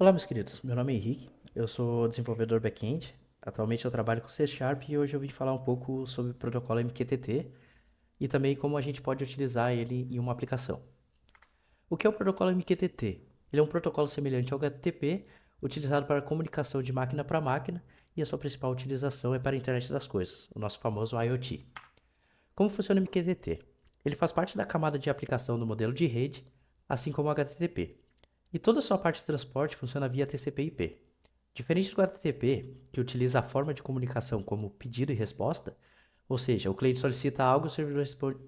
Olá, meus queridos. Meu nome é Henrique, eu sou desenvolvedor back-end. Atualmente eu trabalho com C Sharp e hoje eu vim falar um pouco sobre o protocolo MQTT e também como a gente pode utilizar ele em uma aplicação. O que é o protocolo MQTT? Ele é um protocolo semelhante ao HTTP, utilizado para comunicação de máquina para máquina e a sua principal utilização é para a internet das coisas, o nosso famoso IoT. Como funciona o MQTT? Ele faz parte da camada de aplicação do modelo de rede, assim como o HTTP. E toda a sua parte de transporte funciona via TCP/IP. Diferente do HTTP, que utiliza a forma de comunicação como pedido e resposta, ou seja, o cliente solicita algo e o servidor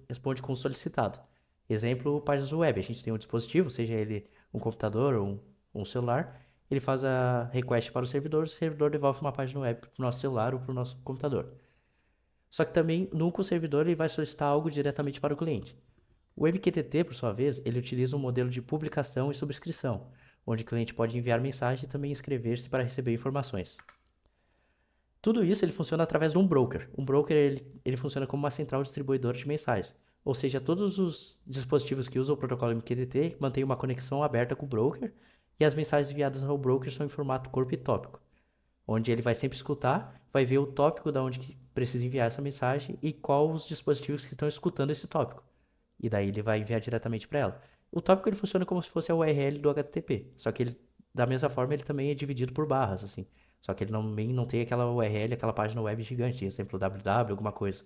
responde com o solicitado. Exemplo, páginas web. A gente tem um dispositivo, seja ele um computador ou um celular, ele faz a request para o servidor devolve uma página web para o nosso celular ou para o nosso computador. Só que também nunca o servidor ele vai solicitar algo diretamente para o cliente. O MQTT, por sua vez, ele utiliza um modelo de publicação e subscrição, onde o cliente pode enviar mensagem e também inscrever-se para receber informações. Tudo isso ele funciona através de um broker. Um broker ele funciona como uma central distribuidora de mensagens. Ou seja, todos os dispositivos que usam o protocolo MQTT mantêm uma conexão aberta com o broker e as mensagens enviadas ao broker são em formato corpo e tópico, onde ele vai sempre escutar, vai ver o tópico da onde que precisa enviar essa mensagem e qual os dispositivos que estão escutando esse tópico. E daí ele vai enviar diretamente para ela. O tópico ele funciona como se fosse a URL do HTTP, só que ele, da mesma forma ele também é dividido por barras, assim. Só que ele não tem aquela URL, aquela página web gigante, exemplo www, alguma coisa.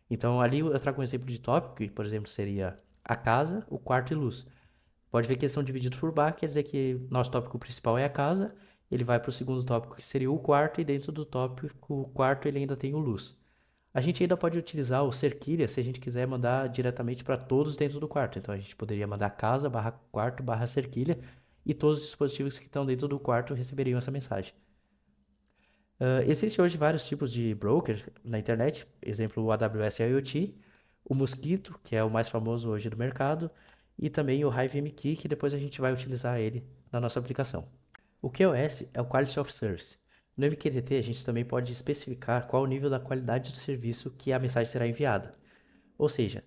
Então ali eu trago um exemplo de tópico, que por exemplo seria a casa, o quarto e luz. Pode ver que eles são divididos por bar, quer dizer que nosso tópico principal é a casa, ele vai para o segundo tópico que seria o quarto, e dentro do tópico o quarto ele ainda tem o luz. A gente ainda pode utilizar o cerquilha se a gente quiser mandar diretamente para todos dentro do quarto. Então a gente poderia mandar casa barra quarto barra cerquilha e todos os dispositivos que estão dentro do quarto receberiam essa mensagem. Existem hoje vários tipos de broker na internet, exemplo o AWS IoT, o Mosquito, que é o mais famoso hoje do mercado, e também o HiveMQ, que depois a gente vai utilizar ele na nossa aplicação. O QoS é o Quality of Service. No MQTT, a gente também pode especificar qual o nível da qualidade do serviço que a mensagem será enviada. Ou seja,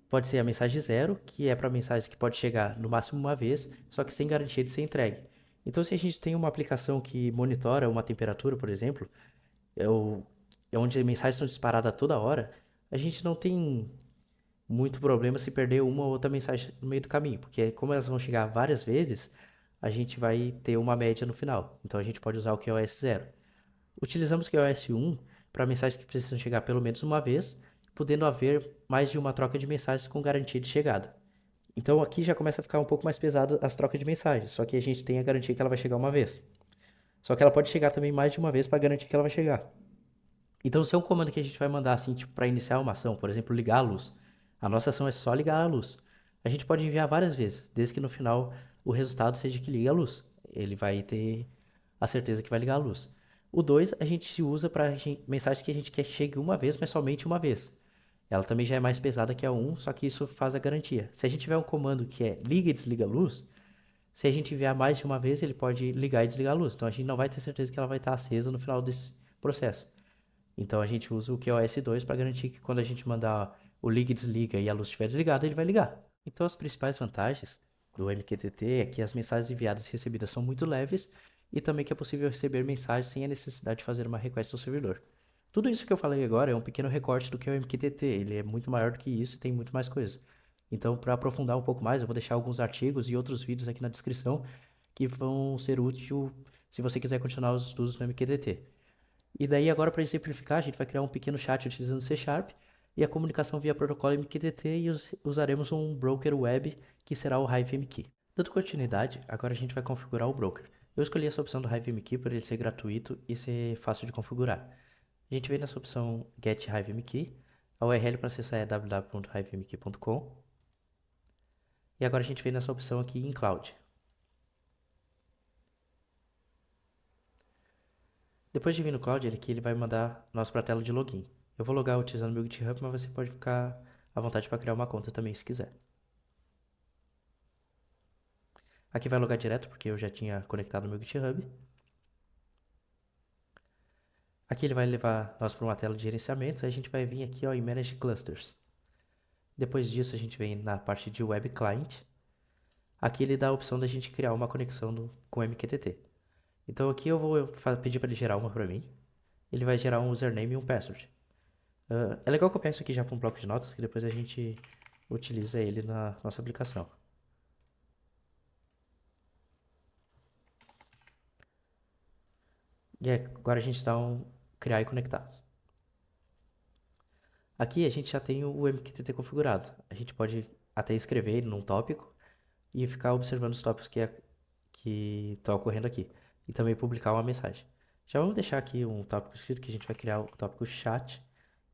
pode ser a mensagem zero, que é para mensagens que pode chegar no máximo uma vez, só que sem garantia de ser entregue. Então, se a gente tem uma aplicação que monitora uma temperatura, por exemplo, é o- é onde mensagens são disparadas a toda hora, a gente não tem muito problema se perder uma ou outra mensagem no meio do caminho, porque como elas vão chegar várias vezes, a gente vai ter uma média no final. Então a gente pode usar o QoS 0. Utilizamos o QoS 1 para mensagens que precisam chegar pelo menos uma vez, podendo haver mais de uma troca de mensagens com garantia de chegada. Então aqui já começa a ficar um pouco mais pesado as trocas de mensagens, só que a gente tem a garantia que ela vai chegar uma vez. Só que ela pode chegar também mais de uma vez para garantir que ela vai chegar. Então, se é um comando que a gente vai mandar assim, tipo, para iniciar uma ação, por exemplo, ligar a luz, a nossa ação é só ligar a luz. A gente pode enviar várias vezes, desde que no final o resultado seja que liga a luz. Ele vai ter a certeza que vai ligar a luz. O 2 a gente usa para mensagens que a gente quer que chegue uma vez, mas somente uma vez. Ela também já é mais pesada que a um, só que isso faz a garantia. Se a gente tiver um comando que é liga e desliga a luz, se a gente enviar mais de uma vez, ele pode ligar e desligar a luz. Então a gente não vai ter certeza que ela vai estar acesa no final desse processo. Então a gente usa o QoS 2 para garantir que quando a gente mandar o liga e desliga e a luz estiver desligada, ele vai ligar. Então as principais vantagens do MQTT é que as mensagens enviadas e recebidas são muito leves e também que é possível receber mensagens sem a necessidade de fazer uma request ao servidor. Tudo isso que eu falei agora é um pequeno recorte do que é o MQTT, ele é muito maior do que isso e tem muito mais coisas. Então, para aprofundar um pouco mais, eu vou deixar alguns artigos e outros vídeos aqui na descrição que vão ser úteis se você quiser continuar os estudos no MQTT. E daí, agora, para exemplificar, a gente vai criar um pequeno chat utilizando C Sharp e a comunicação via protocolo MQTT e usaremos um broker web que será o HiveMQ. Dando continuidade, agora a gente vai configurar o broker. Eu escolhi essa opção do HiveMQ por ele ser gratuito e ser fácil de configurar. A gente vem nessa opção Get HiveMQ, a URL para acessar é www.hivemq.com e agora a gente vem nessa opção aqui em Cloud. Depois de vir no Cloud, ele vai mandar nós para a tela de login. Eu vou logar utilizando meu GitHub, mas você pode ficar à vontade para criar uma conta também se quiser. Aqui vai logar direto, porque eu já tinha conectado meu GitHub. Aqui ele vai levar nós para uma tela de gerenciamento, aí a gente vai vir aqui ó, em Manage Clusters. Depois disso a gente vem na parte de Web Client. aqui ele dá a opção da gente criar uma conexão com o MQTT. Então aqui eu vou pedir para ele gerar uma para mim. Ele vai gerar um username e um password. É legal que eu peço aqui já para um bloco de notas, que depois a gente utiliza ele na nossa aplicação. E agora a gente dá um criar e conectar. Aqui a gente já tem o MQTT configurado. A gente pode até escrever ele num tópico e ficar observando os tópicos que estão ocorrendo aqui. E também publicar uma mensagem. Já vamos deixar aqui um tópico escrito que a gente vai criar o tópico chat.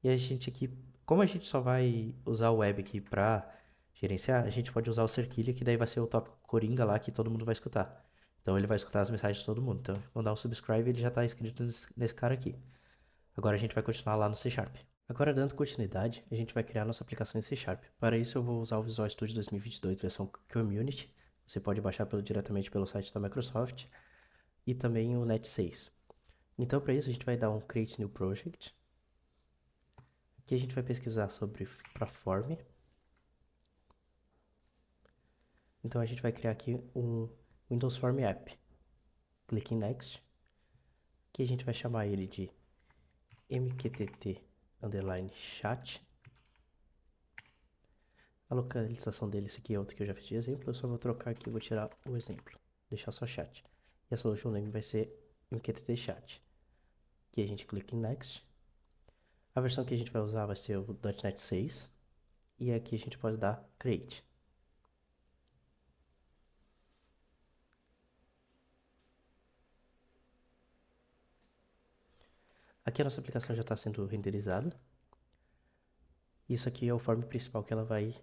E a gente aqui, como a gente só vai usar o web aqui para gerenciar, a gente pode usar o Cerquilha, que daí vai ser o tópico Coringa lá que todo mundo vai escutar. Então ele vai escutar as mensagens de todo mundo. Então, quando dar um subscribe, ele já está escrito nesse cara aqui. Agora a gente vai continuar lá no C Sharp. Agora, dando continuidade, a gente vai criar nossa aplicação em C Sharp. Para isso, eu vou usar o Visual Studio 2022 versão Community. Você pode baixar diretamente pelo site da Microsoft e também o Net 6. Então, para isso, a gente vai dar um Create New Project. Aqui a gente vai pesquisar sobre para Form. Então, a gente vai criar aqui um Windows Form App. Clique em Next. Aqui a gente vai chamar ele de mqtt_chat. A localização dele, esse aqui é outro que eu já fiz de exemplo. Eu só vou trocar aqui, vou tirar o exemplo. Deixar só chat. E a solution name vai ser mqtt chat. Aqui a gente clica em Next. A versão que a gente vai usar vai ser o .NET 6. E aqui a gente pode dar Create. Aqui a nossa aplicação já está sendo renderizada. Isso aqui é o form principal que ela vai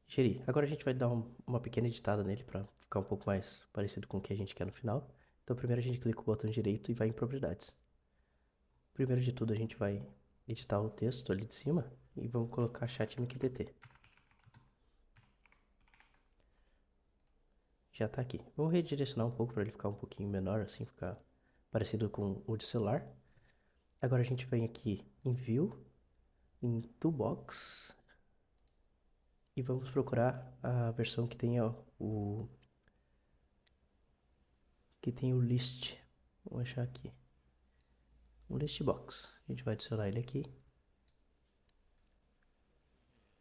gerir. Agora a gente vai dar uma pequena editada nele para ficar um pouco mais parecido com o que a gente quer no final. Então primeiro a gente clica o botão direito e vai em propriedades. Primeiro de tudo a gente vai editar o texto ali de cima e vamos colocar chat MQTT. Já está aqui. Vamos redirecionar um pouco para ele ficar um pouquinho menor, assim ficar parecido com o de celular. Agora a gente vem aqui em View, em Toolbox e vamos procurar a versão que tenha o list. Vamos achar aqui. Um list box. A gente vai adicionar ele aqui.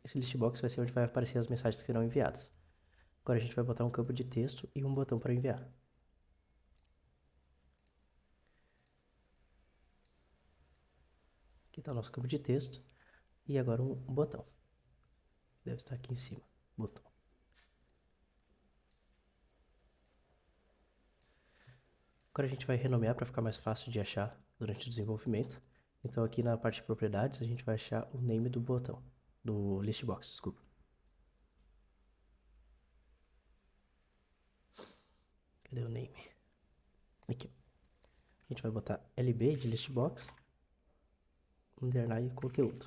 Esse list box vai ser onde vai aparecer as mensagens que serão enviadas. Agora a gente vai botar um campo de texto e um botão para enviar. Aqui está o nosso campo de texto. E agora um botão. Deve estar aqui em cima. Botão. Agora a gente vai renomear para ficar mais fácil de achar durante o desenvolvimento. Então aqui na parte de propriedades a gente vai achar o name do botão. Do list box, desculpa. Cadê o name? Aqui. A gente vai botar lb de list box, underline conteúdo.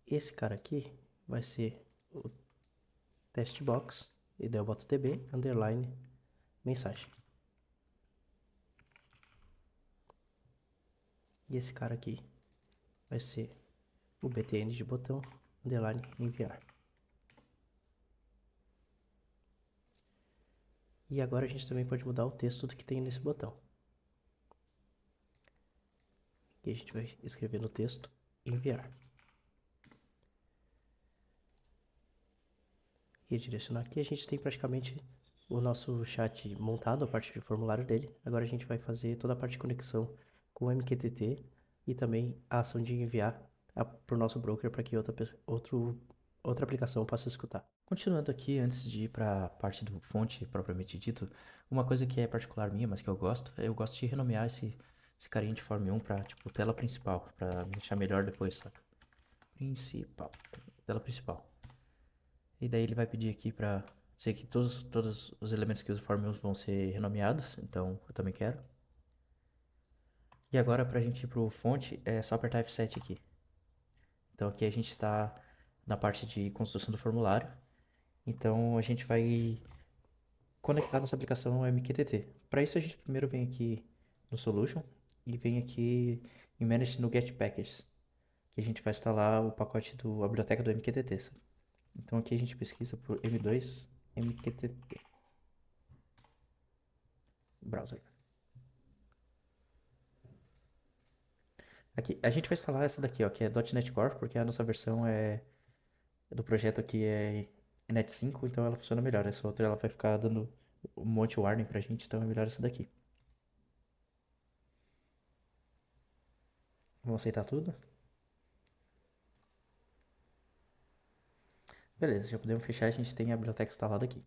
Esse cara aqui vai ser o test box, e daí eu boto tb, underline, mensagem. E esse cara aqui vai ser o btn de botão, underline, enviar. E agora a gente também pode mudar o texto do que tem nesse botão. E a gente vai escrever no texto, enviar. E direcionar aqui, a gente tem praticamente o nosso chat montado, a parte de formulário dele. Agora a gente vai fazer toda a parte de conexão com o MQTT e também a ação de enviar para o nosso broker para que outra aplicação possa escutar. Continuando aqui, antes de ir para a parte do fonte propriamente dito, uma coisa que é particular minha, mas que eu gosto de renomear esse carinha de Form 1 para tipo tela principal, para me deixar melhor depois, saca? Principal, tela principal. E daí ele vai pedir aqui para dizer que todos os elementos que os Form 1 vão ser renomeados, então eu também quero. E agora para a gente ir pro fonte, é só apertar F7 aqui. Então aqui a gente está na parte de construção do formulário. Então a gente vai conectar nossa aplicação ao MQTT. Para isso a gente primeiro vem aqui no Solution e vem aqui em Manage no Get Packages, que a gente vai instalar o pacote a biblioteca do MQTT. Sabe? Então aqui a gente pesquisa por M2 MQTT. Browser. Aqui, a gente vai instalar essa daqui, ó, que é .NET Core, porque a nossa versão do projeto aqui é .NET 5, então ela funciona melhor. Essa outra ela vai ficar dando um monte de warning pra gente, então é melhor essa daqui. Vamos aceitar tudo? Beleza, já podemos fechar, a gente tem a biblioteca instalada aqui.